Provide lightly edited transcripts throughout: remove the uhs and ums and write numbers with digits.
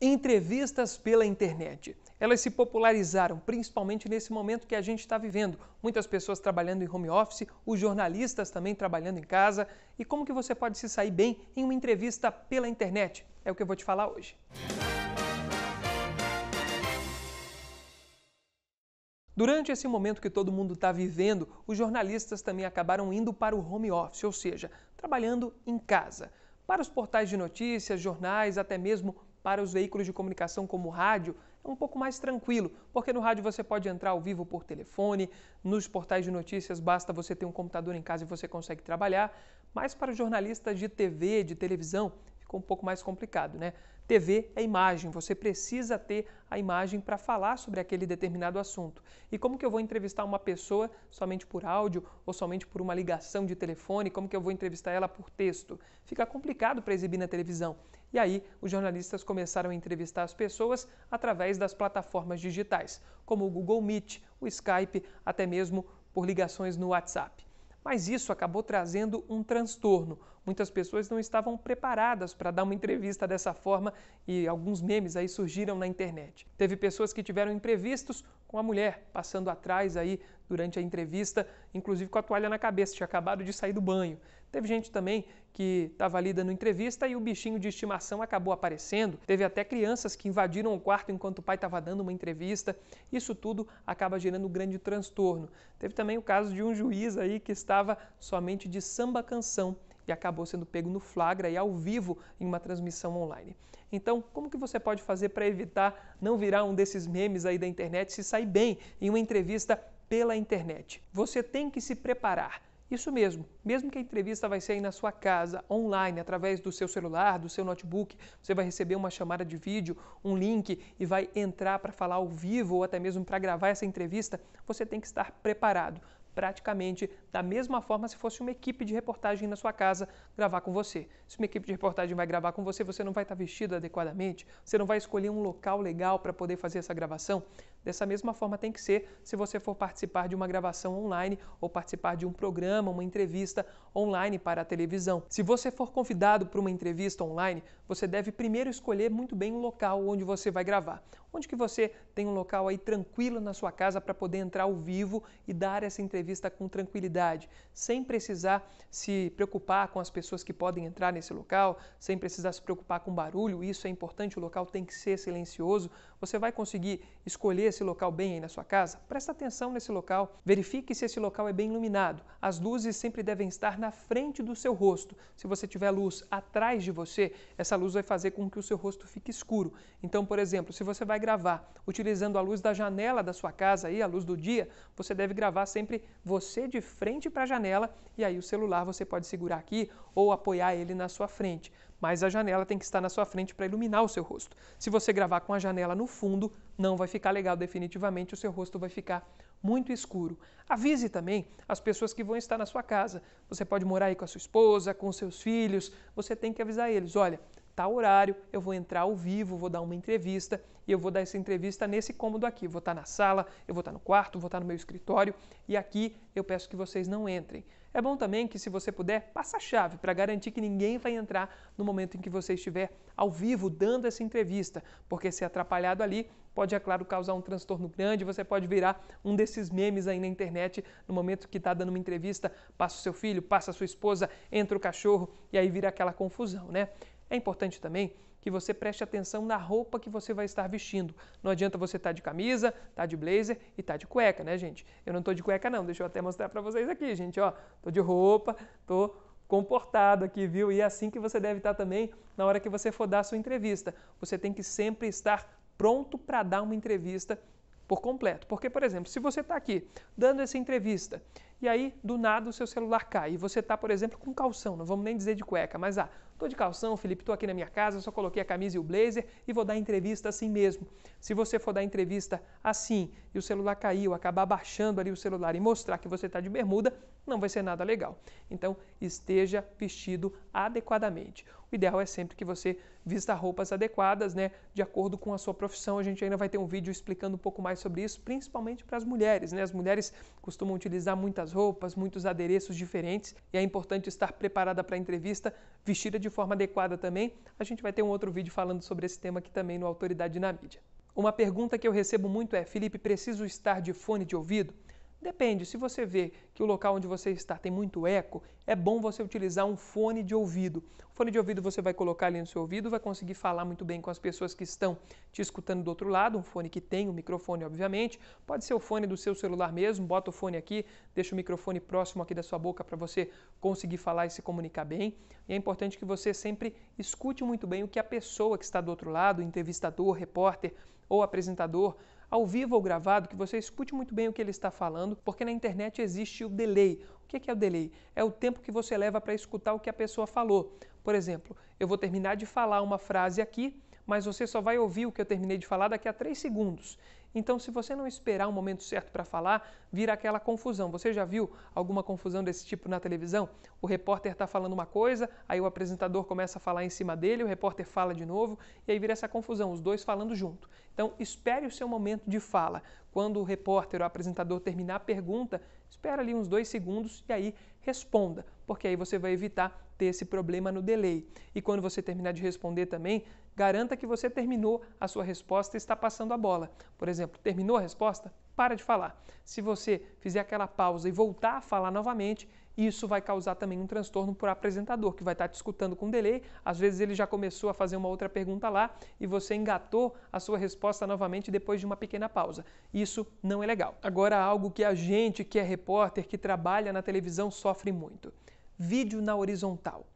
Entrevistas pela internet. Elas se popularizaram, principalmente nesse momento que a gente está vivendo. Muitas pessoas trabalhando em home office, os jornalistas também trabalhando em casa. E como que você pode se sair bem em uma entrevista pela internet? É o que eu vou te falar hoje. Durante esse momento que todo mundo está vivendo, os jornalistas também acabaram indo para o home office, ou seja, trabalhando em casa. Para os portais de notícias, jornais, até mesmo para os veículos de comunicação como o rádio, é um pouco mais tranquilo, porque no rádio você pode entrar ao vivo por telefone, nos portais de notícias basta você ter um computador em casa e você consegue trabalhar, mas para os jornalistas de TV, de televisão, ficou um pouco mais complicado, né? TV é imagem, você precisa ter a imagem para falar sobre aquele determinado assunto. E como que eu vou entrevistar uma pessoa somente por áudio ou somente por uma ligação de telefone? Como que eu vou entrevistar ela por texto? Fica complicado para exibir na televisão. E aí, os jornalistas começaram a entrevistar as pessoas através das plataformas digitais, como o Google Meet, o Skype, até mesmo por ligações no WhatsApp. Mas isso acabou trazendo um transtorno. Muitas pessoas não estavam preparadas para dar uma entrevista dessa forma e alguns memes aí surgiram na internet. Teve pessoas que tiveram imprevistos com a mulher passando atrás aí durante a entrevista, inclusive com a toalha na cabeça, tinha acabado de sair do banho. Teve gente também que estava ali dando entrevista e o bichinho de estimação acabou aparecendo. Teve até crianças que invadiram o quarto enquanto o pai estava dando uma entrevista. Isso tudo acaba gerando um grande transtorno. Teve também o caso de um juiz aí que estava somente de samba-canção e acabou sendo pego no flagra e ao vivo em uma transmissão online. Então, como que você pode fazer para evitar não virar um desses memes aí da internet, se sair bem em uma entrevista pela internet? Você tem que se preparar. Isso mesmo que a entrevista vai ser aí na sua casa, online, através do seu celular, do seu notebook, você vai receber uma chamada de vídeo, um link e vai entrar para falar ao vivo ou até mesmo para gravar essa entrevista, você tem que estar preparado. Praticamente da mesma forma se fosse uma equipe de reportagem na sua casa gravar com você. Se uma equipe de reportagem vai gravar com você, você não vai estar vestido adequadamente, você não vai escolher um local legal para poder fazer essa gravação. Dessa mesma forma tem que ser se você for participar de uma gravação online ou participar de um programa, uma entrevista online para a televisão. Se você for convidado para uma entrevista online, você deve primeiro escolher muito bem o local onde você vai gravar. Onde que você tem um local aí tranquilo na sua casa para poder entrar ao vivo e dar essa entrevista com tranquilidade, sem precisar se preocupar com as pessoas que podem entrar nesse local, sem precisar se preocupar com barulho, isso é importante, o local tem que ser silencioso. Você vai conseguir escolher esse local bem aí na sua casa? Presta atenção nesse local, verifique se esse local é bem iluminado. As luzes sempre devem estar na frente do seu rosto. Se você tiver luz atrás de você, essa luz vai fazer com que o seu rosto fique escuro. Então, por exemplo, se você vai gravar utilizando a luz da janela da sua casa, aí, a luz do dia, você deve gravar sempre você de frente para a janela e aí o celular você pode segurar aqui ou apoiar ele na sua frente. Mas a janela tem que estar na sua frente para iluminar o seu rosto. Se você gravar com a janela no fundo, não vai ficar legal definitivamente, o seu rosto vai ficar muito escuro. Avise também as pessoas que vão estar na sua casa. Você pode morar aí com a sua esposa, com os seus filhos, você tem que avisar eles, olha, tal horário, eu vou entrar ao vivo, vou dar uma entrevista e eu vou dar essa entrevista nesse cômodo aqui. Vou estar na sala, eu vou estar no quarto, vou estar no meu escritório e aqui eu peço que vocês não entrem. É bom também que, se você puder, passa a chave para garantir que ninguém vai entrar no momento em que você estiver ao vivo dando essa entrevista, porque se atrapalhado ali, pode, é claro, causar um transtorno grande, você pode virar um desses memes aí na internet, no momento que está dando uma entrevista, passa o seu filho, passa a sua esposa, entra o cachorro e aí vira aquela confusão, né? É importante também que você preste atenção na roupa que você vai estar vestindo. Não adianta você estar de camisa, estar de blazer e estar de cueca, né, gente? Eu não estou de cueca não, deixa eu até mostrar para vocês aqui, gente, ó. Estou de roupa, estou comportado aqui, viu? E é assim que você deve estar também na hora que você for dar a sua entrevista. Você tem que sempre estar pronto para dar uma entrevista por completo. Porque, por exemplo, se você está aqui dando essa entrevista e aí, do nada, o seu celular cai e você está, por exemplo, com calção, não vamos nem dizer de cueca, mas estou de calção, Felipe, estou aqui na minha casa, só coloquei a camisa e o blazer e vou dar entrevista assim mesmo. Se você for dar entrevista assim e o celular caiu, acabar baixando ali o celular e mostrar que você está de bermuda, não vai ser nada legal. Então, esteja vestido adequadamente. O ideal é sempre que você vista roupas adequadas, né, de acordo com a sua profissão. A gente ainda vai ter um vídeo explicando um pouco mais sobre isso, principalmente para as mulheres, né? As mulheres costumam utilizar muitas muitas roupas, muitos adereços diferentes e é importante estar preparada para a entrevista, vestida de forma adequada também. A gente vai ter um outro vídeo falando sobre esse tema aqui também no Autoridade na Mídia. Uma pergunta que eu recebo muito é: Felipe, preciso estar de fone de ouvido? Depende, se você vê que o local onde você está tem muito eco, é bom você utilizar um fone de ouvido. O fone de ouvido você vai colocar ali no seu ouvido, vai conseguir falar muito bem com as pessoas que estão te escutando do outro lado, um fone que tem um microfone, obviamente. Pode ser o fone do seu celular mesmo, bota o fone aqui, deixa o microfone próximo aqui da sua boca para você conseguir falar e se comunicar bem. E é importante que você sempre escute muito bem o que a pessoa que está do outro lado, entrevistador, repórter ou apresentador, ao vivo ou gravado, que você escute muito bem o que ele está falando, porque na internet existe o delay. O que é o delay? É o tempo que você leva para escutar o que a pessoa falou. Por exemplo, eu vou terminar de falar uma frase aqui, mas você só vai ouvir o que eu terminei de falar daqui a 3 segundos. Então, se você não esperar o momento certo para falar, vira aquela confusão. Você já viu alguma confusão desse tipo na televisão? O repórter está falando uma coisa, aí o apresentador começa a falar em cima dele, o repórter fala de novo, e aí vira essa confusão, os dois falando junto. Então, espere o seu momento de fala. Quando o repórter ou o apresentador terminar a pergunta, espera ali uns 2 segundos e aí responda, porque aí você vai evitar ter esse problema no delay. E quando você terminar de responder também, garanta que você terminou a sua resposta e está passando a bola. Por exemplo, terminou a resposta? Para de falar. Se você fizer aquela pausa e voltar a falar novamente, isso vai causar também um transtorno para o apresentador, que vai estar te escutando com delay. Às vezes ele já começou a fazer uma outra pergunta lá e você engatou a sua resposta novamente depois de uma pequena pausa. Isso não é legal. Agora, algo que a gente que é repórter, que trabalha na televisão, sofre muito. Vídeo na horizontal.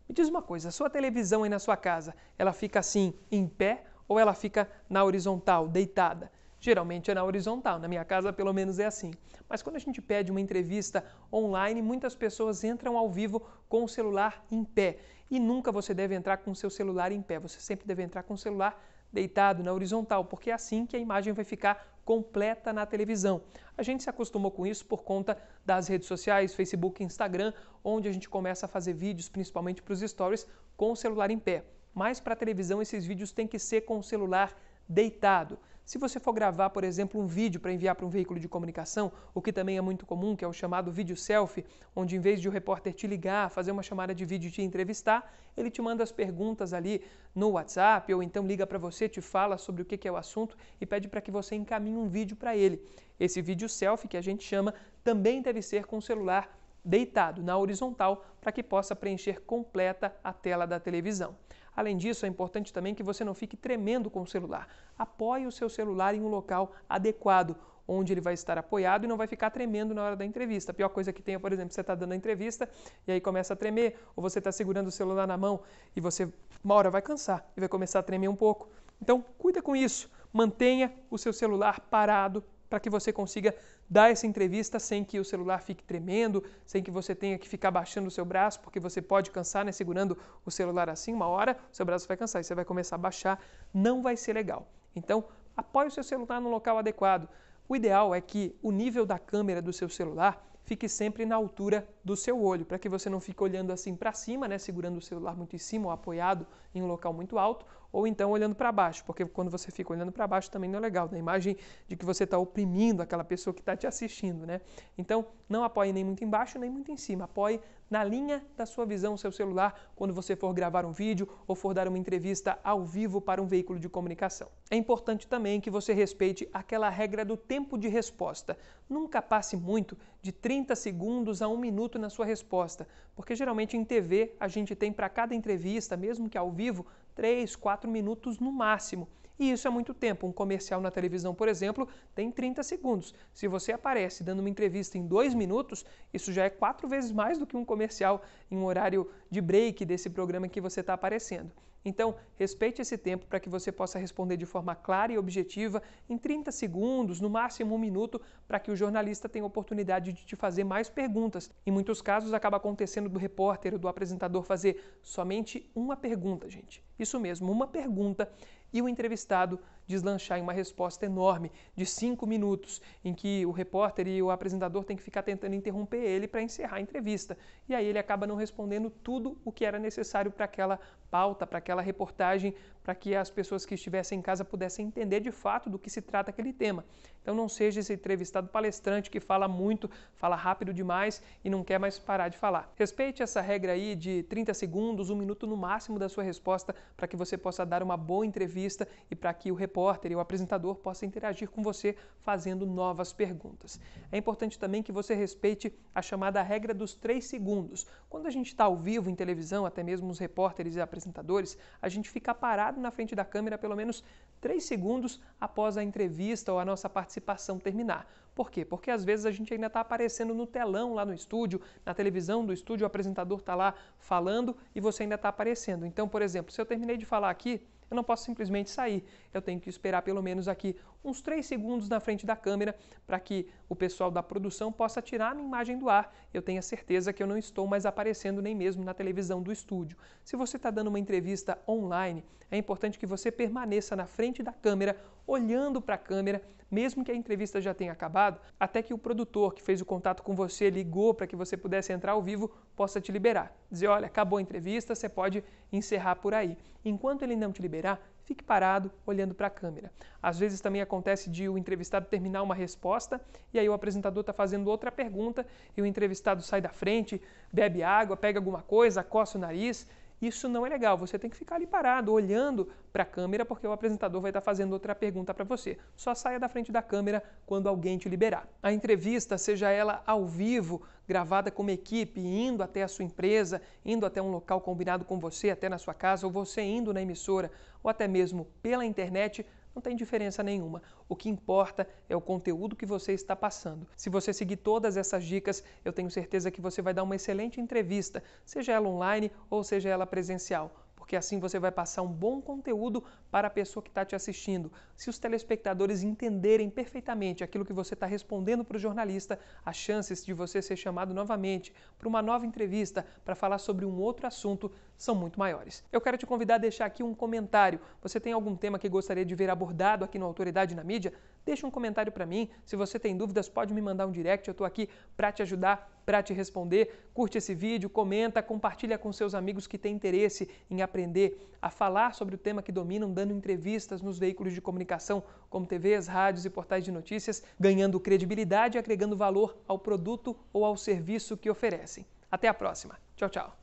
Me diz uma coisa, a sua televisão aí na sua casa, ela fica assim em pé ou ela fica na horizontal, deitada? Geralmente é na horizontal, na minha casa pelo menos é assim. Mas quando a gente pede uma entrevista online, muitas pessoas entram ao vivo com o celular em pé. E nunca você deve entrar com o seu celular em pé, você sempre deve entrar com o celular deitado na horizontal, porque é assim que a imagem vai ficar completa na televisão. A gente se acostumou com isso por conta das redes sociais, Facebook e Instagram, onde a gente começa a fazer vídeos, principalmente para os stories, com o celular em pé. Mas para a televisão esses vídeos têm que ser com o celular deitado. Se você for gravar, por exemplo, um vídeo para enviar para um veículo de comunicação, o que também é muito comum, que é o chamado vídeo selfie, onde em vez de o repórter te ligar, fazer uma chamada de vídeo e te entrevistar, ele te manda as perguntas ali no WhatsApp, ou então liga para você, te fala sobre o que é o assunto e pede para que você encaminhe um vídeo para ele. Esse vídeo selfie, que a gente chama, também deve ser com o celular deitado, na horizontal, para que possa preencher completa a tela da televisão. Além disso, é importante também que você não fique tremendo com o celular. Apoie o seu celular em um local adequado, onde ele vai estar apoiado e não vai ficar tremendo na hora da entrevista. A pior coisa que tem é, por exemplo, você está dando a entrevista e aí começa a tremer, ou você está segurando o celular na mão e você, uma hora, vai cansar e vai começar a tremer um pouco. Então, cuida com isso. Mantenha o seu celular parado para que você consiga dar essa entrevista sem que o celular fique tremendo, sem que você tenha que ficar baixando o seu braço, porque você pode cansar, né, segurando o celular assim, uma hora o seu braço vai cansar e você vai começar a baixar, não vai ser legal. Então, apoie o seu celular no local adequado. O ideal é que o nível da câmera do seu celular fique sempre na altura do seu olho, para que você não fique olhando assim para cima, né, segurando o celular muito em cima ou apoiado em um local muito alto, ou então olhando para baixo, porque quando você fica olhando para baixo também não é legal, dá a imagem de que você está oprimindo aquela pessoa que está te assistindo, né? Então, não apoie nem muito embaixo, nem muito em cima, apoie na linha da sua visão o seu celular quando você for gravar um vídeo ou for dar uma entrevista ao vivo para um veículo de comunicação. É importante também que você respeite aquela regra do tempo de resposta. Nunca passe muito de 30 segundos a 1 minuto na sua resposta, porque geralmente em TV a gente tem para cada entrevista, mesmo que ao vivo, 3, 4 minutos no máximo. E isso é muito tempo. Um comercial na televisão, por exemplo, tem 30 segundos. Se você aparece dando uma entrevista em 2 minutos, isso já é 4 vezes mais do que um comercial em um horário de break desse programa que você está aparecendo. Então, respeite esse tempo para que você possa responder de forma clara e objetiva em 30 segundos, no máximo 1 minuto, para que o jornalista tenha a oportunidade de te fazer mais perguntas. Em muitos casos, acaba acontecendo do repórter ou do apresentador fazer somente uma pergunta, gente. Isso mesmo, uma pergunta. e o entrevistado deslanchar em uma resposta enorme de 5 minutos, em que o repórter e o apresentador têm que ficar tentando interromper ele para encerrar a entrevista. E aí ele acaba não respondendo tudo o que era necessário para aquela pauta, para aquela reportagem, para que as pessoas que estivessem em casa pudessem entender de fato do que se trata aquele tema. Então não seja esse entrevistado palestrante que fala muito, fala rápido demais e não quer mais parar de falar. Respeite essa regra aí de 30 segundos, 1 minuto no máximo da sua resposta, para que você possa dar uma boa entrevista e para que o repórter e o apresentador possam interagir com você fazendo novas perguntas. É importante também que você respeite a chamada regra dos 3 segundos. Quando a gente está ao vivo em televisão, até mesmo os repórteres e apresentadores, a gente fica parado na frente da câmera pelo menos 3 segundos após a entrevista ou a nossa participação terminar. Por quê? Porque às vezes a gente ainda está aparecendo no telão lá no estúdio, na televisão do estúdio, o apresentador está lá falando e você ainda está aparecendo. Então, por exemplo, se eu terminei de falar aqui, eu não posso simplesmente sair. Eu tenho que esperar pelo menos aqui uns 3 segundos na frente da câmera para que o pessoal da produção possa tirar a minha imagem do ar. Eu tenho a certeza que eu não estou mais aparecendo nem mesmo na televisão do estúdio. Se você está dando uma entrevista online, é importante que você permaneça na frente da câmera, olhando para a câmera, mesmo que a entrevista já tenha acabado, até que o produtor que fez o contato com você ligou para que você pudesse entrar ao vivo, possa te liberar. Dizer, olha, acabou a entrevista, você pode encerrar por aí. Enquanto ele não te liberar, fique parado, olhando para a câmera. Às vezes também acontece de o entrevistado terminar uma resposta e aí o apresentador está fazendo outra pergunta e o entrevistado sai da frente, bebe água, pega alguma coisa, coça o nariz. Isso não é legal, você tem que ficar ali parado, olhando para a câmera, porque o apresentador vai estar fazendo outra pergunta para você. Só saia da frente da câmera quando alguém te liberar. A entrevista, seja ela ao vivo, gravada com uma equipe, indo até a sua empresa, indo até um local combinado com você, até na sua casa, ou você indo na emissora, ou até mesmo pela internet, não tem diferença nenhuma. O que importa é o conteúdo que você está passando. Se você seguir todas essas dicas, eu tenho certeza que você vai dar uma excelente entrevista, seja ela online ou seja ela presencial, porque assim você vai passar um bom conteúdo para a pessoa que está te assistindo. Se os telespectadores entenderem perfeitamente aquilo que você está respondendo para o jornalista, as chances de você ser chamado novamente para uma nova entrevista para falar sobre um outro assunto são muito maiores. Eu quero te convidar a deixar aqui um comentário. Você tem algum tema que gostaria de ver abordado aqui no Autoridade na Mídia? Deixa um comentário para mim. Se você tem dúvidas, pode me mandar um direct. Eu estou aqui para te ajudar, para te responder. Curte esse vídeo, comenta, compartilha com seus amigos que têm interesse em aprender a falar sobre o tema que dominam, dando entrevistas nos veículos de comunicação como TVs, rádios e portais de notícias, ganhando credibilidade e agregando valor ao produto ou ao serviço que oferecem. Até a próxima. Tchau, tchau.